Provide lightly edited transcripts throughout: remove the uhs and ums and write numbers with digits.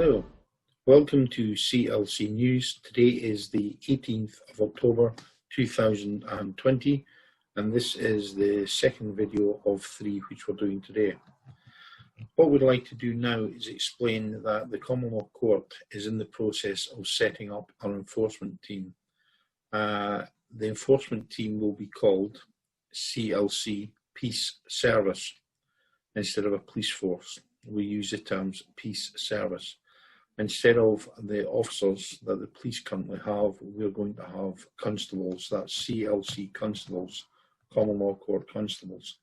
Hello, welcome to CLC News. Today is the 18th of October 2020 and this is the second video of 3 which we're doing today. What we'd like to do now is explain that the Common Law Court is in the process of setting up an enforcement team. The enforcement team will be called CLC Peace Service instead of a police force. We use the terms peace service. Instead of the officers that the police currently have, we're going to have constables. That's CLC Constables, Common Law Court Constables.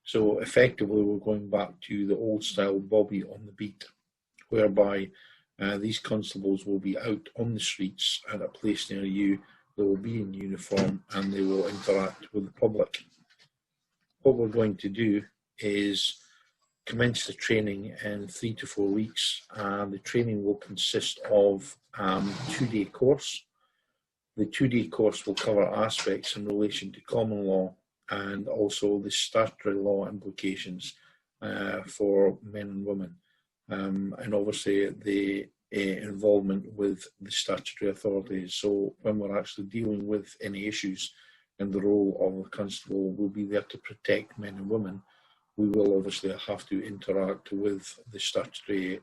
So effectively we're going back to the old style Bobby on the beat, whereby these constables will be out on the streets at a place near you. They will be in uniform and they will interact with the public. What we're going to do is commence the training in 3 to 4 weeks. The training will consist of a 2-day course. The 2-day course will cover aspects in relation to common law and also the statutory law implications for men and women, and obviously the involvement with the statutory authorities. So when we're actually dealing with any issues in the role of a constable, we'll be there to protect men and women. We will obviously have to interact with the statutory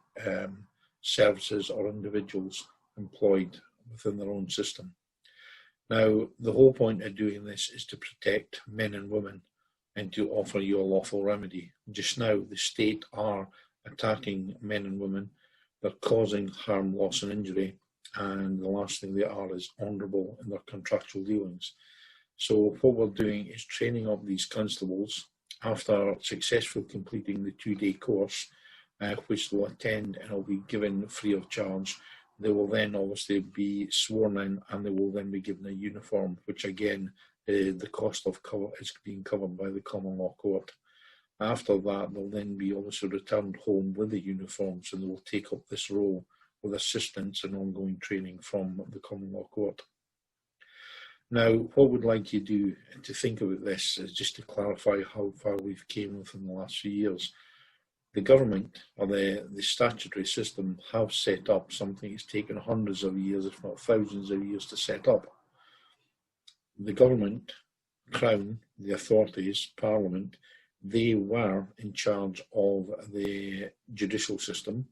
services or individuals employed within their own system. Now, the whole point of doing this is to protect men and women and to offer you a lawful remedy. Just now, the state are attacking men and women. They're causing harm, loss and injury, and the last thing they are is honourable in their contractual dealings. So what we're doing is training up these constables. After successfully completing the 2-day course, which they'll attend and will be given free of charge, they will then obviously be sworn in and they will then be given a uniform, which again, the cost of cover is being covered by the Common Law Court. After that, they'll then be obviously returned home with the uniforms and they will take up this role with assistance and ongoing training from the Common Law Court. Now, what we'd like you to do to think about this is just to clarify how far we've came within the last few years. The government, or the statutory system, have set up something that's taken hundreds of years, if not thousands of years, to set up. The government, Crown, the authorities, Parliament, they were in charge of the judicial system,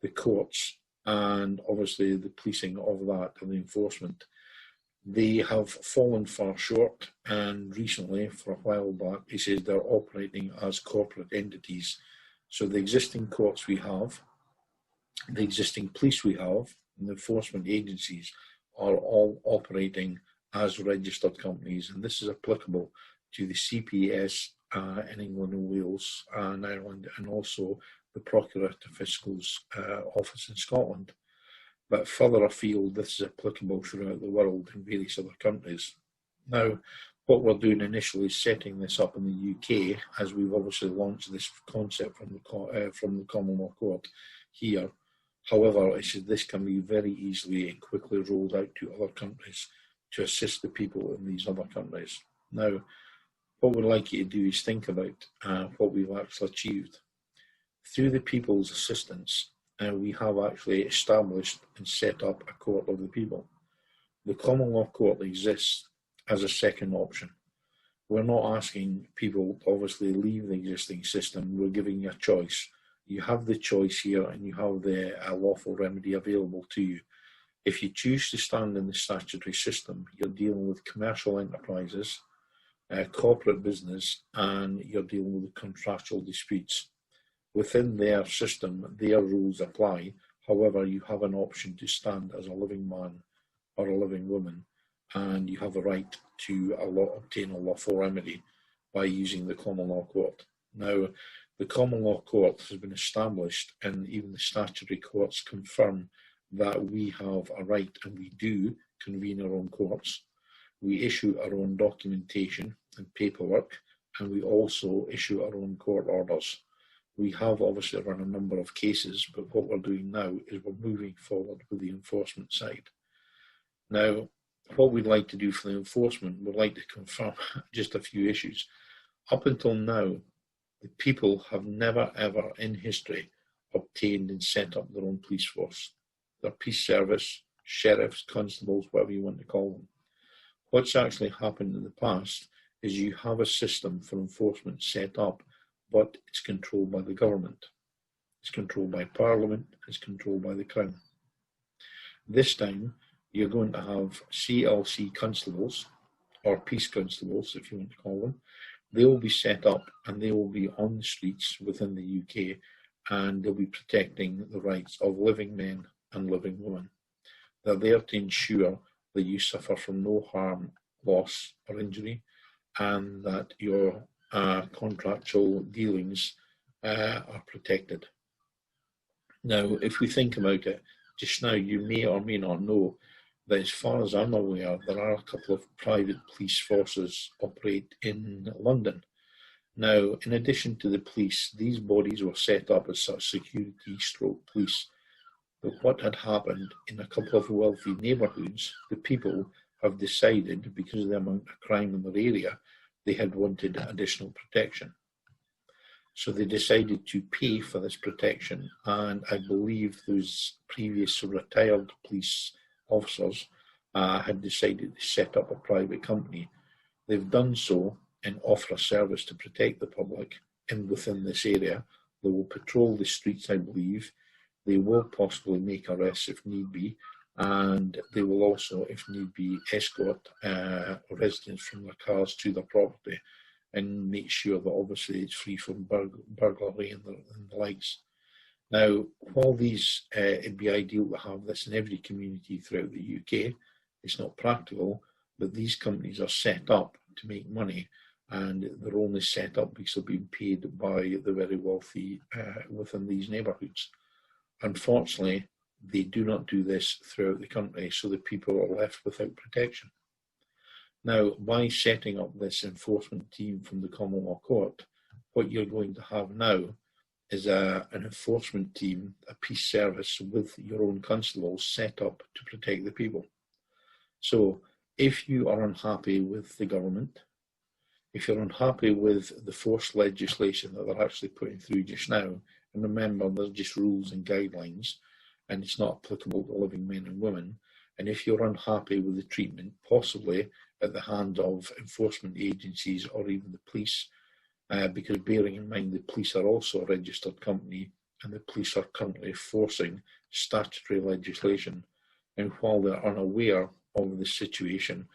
the courts, and obviously the policing of that and the enforcement. They have fallen far short, and recently, for a while back, they said they're operating as corporate entities. So the existing courts we have, the existing police we have, and the enforcement agencies are all operating as registered companies, and this is applicable to the CPS in England and Wales and Ireland, and also the Procurator Fiscal's office in Scotland. But further afield, this is applicable throughout the world in various other countries. Now, what we're doing initially is setting this up in the UK, as we've obviously launched this concept from the Common Law Court here. However, this can be very easily and quickly rolled out to other countries to assist the people in these other countries. Now, what we'd like you to do is think about what we've actually achieved. Through the people's assistance, we have actually established and set up a court of the people. The Common Law Court exists as a second option. We're not asking people to obviously leave the existing system, we're giving you a choice. You have the choice here and you have the lawful remedy available to you. If you choose to stand in the statutory system, you're dealing with commercial enterprises, corporate business, and you're dealing with contractual disputes. Within their system, their rules apply. However, you have an option to stand as a living man or a living woman, and you have a right to obtain a lawful remedy by using the Common Law Court. Now, the Common Law Court has been established, and even the statutory courts confirm that we have a right, and we do convene our own courts. We issue our own documentation and paperwork, and we also issue our own court orders. We have obviously run a number of cases, but what we're doing now is we're moving forward with the enforcement side. Now, what we'd like to do for the enforcement, we'd like to confirm just a few issues. Up until now, the people have never ever in history obtained and set up their own police force, their peace service, sheriffs, constables, whatever you want to call them. What's actually happened in the past is you have a system for enforcement set up, but it's controlled by the government. It's controlled by Parliament, it's controlled by the Crown. This time, you're going to have CLC Constables, or Peace Constables, if you want to call them. They will be set up and they will be on the streets within the UK, and they'll be protecting the rights of living men and living women. They're there to ensure that you suffer from no harm, loss or injury, and that your contractual dealings are protected. Now, if we think about it, just now you may or may not know that, as far as I'm aware, there are a couple of private police forces operate in London. Now, in addition to the police, these bodies were set up as sort of security stroke police. But what had happened in a couple of wealthy neighbourhoods, the people have decided, because of the amount of crime in their area, they had wanted additional protection. So they decided to pay for this protection, and I believe those previous retired police officers had decided to set up a private company. They've done so and offer a service to protect the public within this area. They will patrol the streets, I believe. They will possibly make arrests if need be, and they will also, if need be, escort residents from their cars to their property and make sure that obviously it's free from burglary and the likes. Now, while it'd be ideal to have this in every community throughout the UK, it's not practical, but these companies are set up to make money, and they're only set up because they're being paid by the very wealthy within these neighbourhoods. Unfortunately, they do not do this throughout the country, so the people are left without protection. Now, by setting up this enforcement team from the Common Law Court, what you're going to have now is an enforcement team, a peace service with your own constables set up to protect the people. So if you are unhappy with the government, if you're unhappy with the forced legislation that they're actually putting through just now, and remember, they're just rules and guidelines, and it's not applicable to living men and women, and if you're unhappy with the treatment, possibly at the hands of enforcement agencies or even the police, because bearing in mind the police are also a registered company, and the police are currently forcing statutory legislation, and while they're unaware of the situation,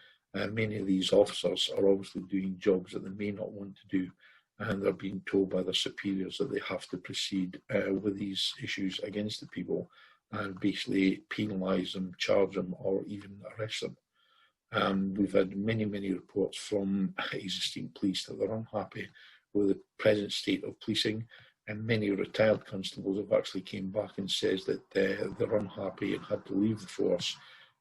many of these officers are obviously doing jobs that they may not want to do, and they're being told by their superiors that they have to proceed with these issues against the people and basically penalise them, charge them, or even arrest them. We've had many reports from existing police that they're unhappy with the present state of policing, and many retired constables have actually came back and says that they're unhappy and had to leave the force,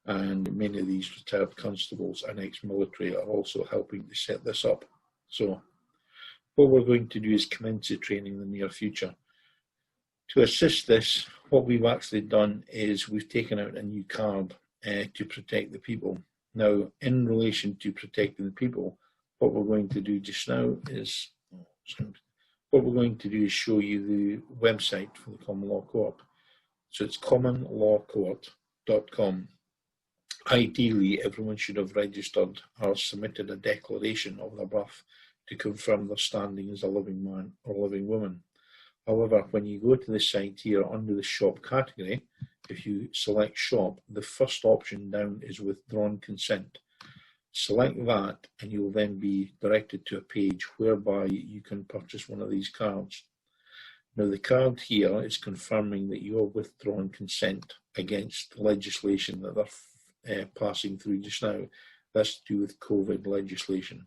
and many of these retired constables and ex-military are also helping to set this up. So what we're going to do is commence the training in the near future. To assist this, what we've actually done is we've taken out a new card to protect the people. Now, in relation to protecting the people, what we're going to do just now is show you the website for the Common Law Court. So it's commonlawcourt.com. Ideally, everyone should have registered or submitted a declaration of their birth to confirm their standing as a living man or living woman. However, when you go to the site here under the shop category, if you select shop, the first option down is withdrawn consent. Select that and you'll then be directed to a page whereby you can purchase one of these cards. Now, the card here is confirming that you have withdrawn consent against the legislation that they're passing through just now. That's to do with COVID legislation.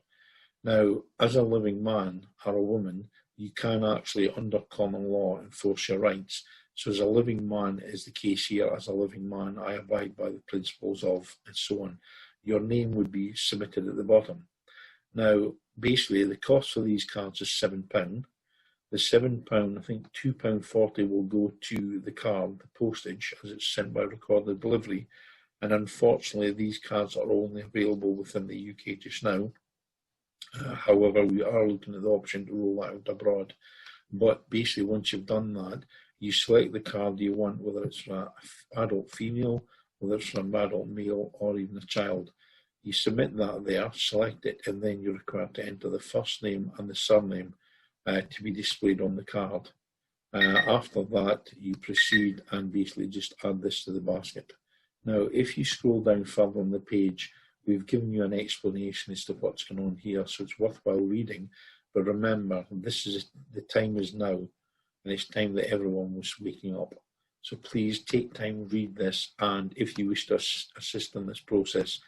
Now, as a living man or a woman, you can actually, under common law, enforce your rights. So as a living man is the case here. As a living man, I abide by the principles of, and so on. Your name would be submitted at the bottom. Now, basically, the cost for these cards is £7. The £7, I think £2.40 will go to the card, the postage, as it's sent by recorded delivery. And unfortunately, these cards are only available within the UK just now. However, we are looking at the option to roll that out abroad. But basically, once you've done that, You select the card you want, whether it's for an adult female, whether it's for an adult male, or even a child. You submit that there, select it, and then you're required to enter the first name and the surname to be displayed on the card. After that, you proceed and basically just add this to the basket. Now, if you scroll down further on the page, we've given you an explanation as to what's going on here, so it's worthwhile reading. But remember, the time is now, and it's time that everyone was waking up. So please take time, read this, and if you wish to assist in this process,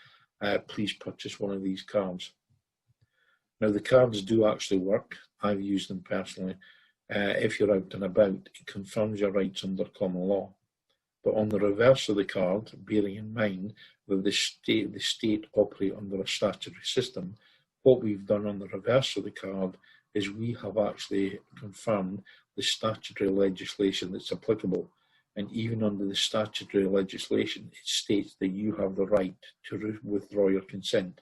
please purchase one of these cards. Now, the cards do actually work. I've used them personally. If you're out and about, it confirms your rights under common law. But on the reverse of the card, bearing in mind that the state operate under a statutory system, what we've done on the reverse of the card is we have actually confirmed the statutory legislation that's applicable. And even under the statutory legislation, it states that you have the right to withdraw your consent.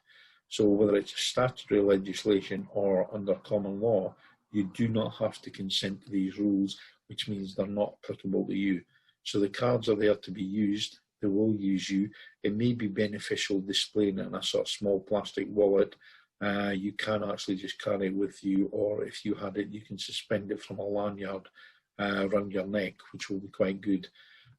So whether it's a statutory legislation or under common law, you do not have to consent to these rules, which means they're not applicable to you. So the cards are there to be used. They will use you. It may be beneficial displaying it in a sort of small plastic wallet. You can actually just carry it with you, or if you had it, you can suspend it from a lanyard around your neck, which will be quite good.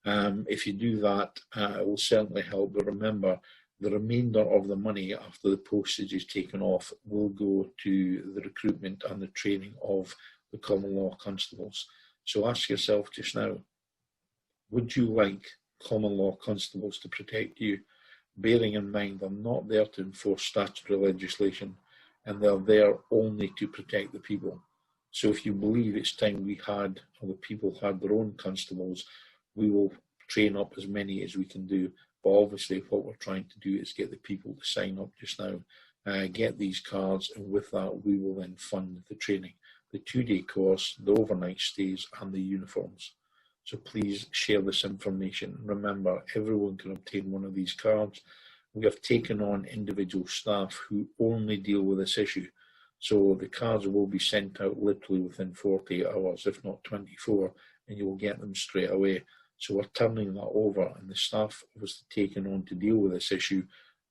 If you do that, it will certainly help. But remember, the remainder of the money after the postage is taken off will go to the recruitment and the training of the common law constables. So ask yourself just now, would you like common law constables to protect you? Bearing in mind they're not there to enforce statutory legislation, and they're there only to protect the people. So if you believe it's time we had, or the people had their own constables, we will train up as many as we can do. But obviously what we're trying to do is get the people to sign up just now, get these cards, and with that we will then fund the training, the 2-day course, the overnight stays and the uniforms. So please share this information. Remember, everyone can obtain one of these cards. We have taken on individual staff who only deal with this issue. So the cards will be sent out literally within 48 hours, if not 24, and you will get them straight away. So we're turning that over, and the staff was taken on to deal with this issue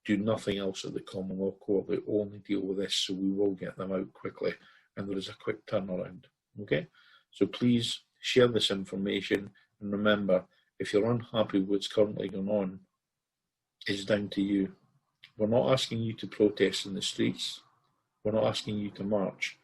do nothing else at the common law court. They only deal with this, so we will get them out quickly, and there is a quick turnaround. Okay, so please share this information, and remember, if you're unhappy with what's currently going on, it's down to you. We're not asking you to protest in the streets. We're not asking you to march.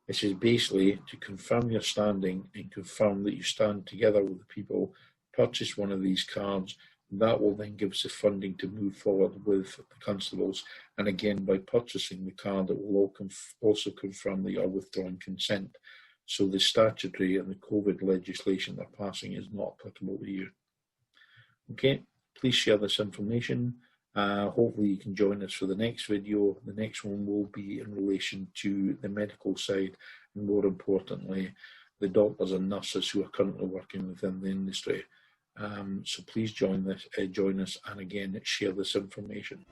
This is basically to confirm your standing and confirm that you stand together with the people. Purchase one of these cards. That will then give us the funding to move forward with the constables. And again, by purchasing the card, it will also confirm that you're withdrawing consent. So the statutory and the COVID legislation they're passing is not applicable to you. Okay, please share this information. Hopefully you can join us for the next video. The next one will be in relation to the medical side, and more importantly, the doctors and nurses who are currently working within the industry. So please join us, and again, share this information.